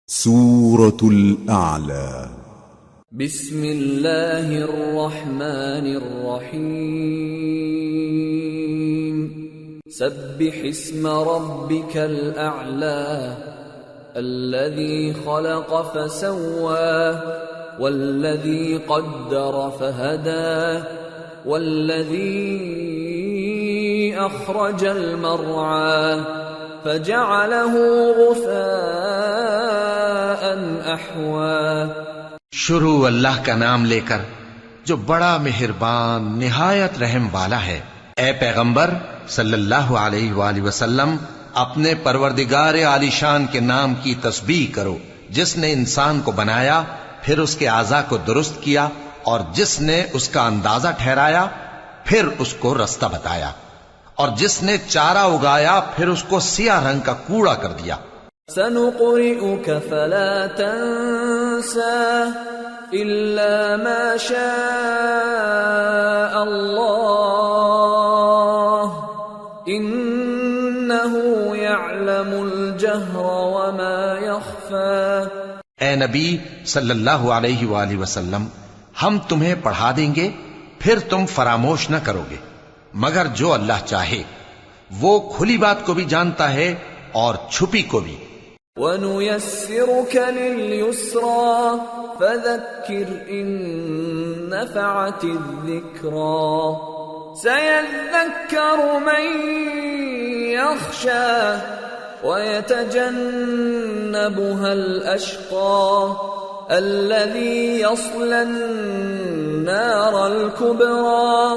سورة الأعلى. بسم الله الرحمن الرحيم. سبح اسم ربك الأعلى الذي خلق فسوى والذي قدر فهدى والذي أخرج المرعى فجعله غثاء أحوى. شروع اللہ کا نام لے کر جو بڑا مہربان نہایت رحم والا ہے۔ اے پیغمبر صلی اللہ علیہ وآلہ وسلم اپنے پروردگار عالی شان کے نام کی تسبیح کرو، جس نے انسان کو بنایا پھر اس کے اعضاء کو درست کیا اور جس نے اس کا اندازہ ٹھہرایا پھر اس کو رستہ بتایا اور جس نے چارہ اگایا پھر اس کو سیاہ رنگ کا کوڑا کر دیا۔ سنقرئك فلا تنسى إلا ما شاء الله إنه يعلم الجهر وما يخفى۔ اے نبی صلی اللہ علیہ وآلہ وسلم ہم تمہیں پڑھا دیں گے پھر تم فراموش نہ کرو گے مگر جو اللہ چاہے، وہ کھلی بات کو بھی جانتا ہے اور چھپی کو بھی۔ وَنُيَسِّرُكَ لِلْيُسْرَى فَذَكِّرْ إِن نَّفَعَتِ الذِّكْرَى سَيَذَّكَّرُ مَن يَخْشَى وَيَتَجَنَّبُهَا الْأَشْقَى الَّذِي يَصْلَى النَّارَ الْكُبْرَى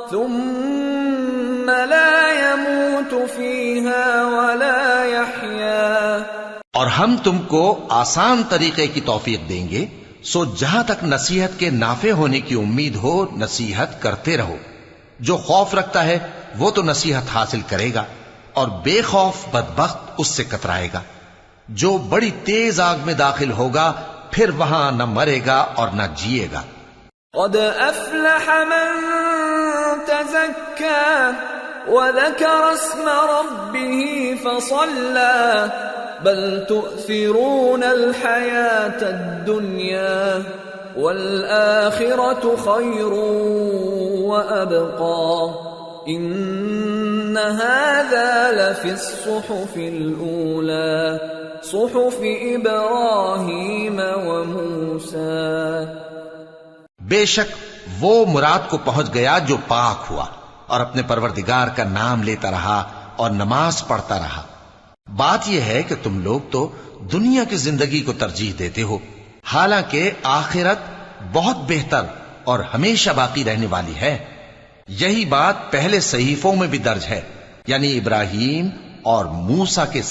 ثُمَّ لَا يَمُوتُ فِيهَا وَلَا يَحْيَى۔ اور ہم تم کو آسان طریقے کی توفیق دیں گے، سو جہاں تک نصیحت کے نافع ہونے کی امید ہو نصیحت کرتے رہو۔ جو خوف رکھتا ہے وہ تو نصیحت حاصل کرے گا اور بے خوف بدبخت اس سے کترائے گا۔ جو بڑی تیز آگ میں داخل ہوگا پھر وہاں نہ مرے گا اور نہ جیے گا۔ قد افلح من تزكى وذكر اسم ربه فصلى بل تؤثرون الحياة الدنيا والآخرة خير وأبقى إن هذا لفي الصحف الأولى صحف إبراهيم وموسى۔ بے شک وہ مراد کو پہنچ گیا جو پاک ہوا اور اپنے پروردگار کا نام لیتا رہا اور نماز پڑھتا رہا۔ بات یہ ہے کہ تم لوگ تو دنیا کی زندگی کو ترجیح دیتے ہو، حالانکہ آخرت بہت بہتر اور ہمیشہ باقی رہنے والی ہے۔ یہی بات پہلے صحیفوں میں بھی درج ہے، یعنی ابراہیم اور موسیٰ کے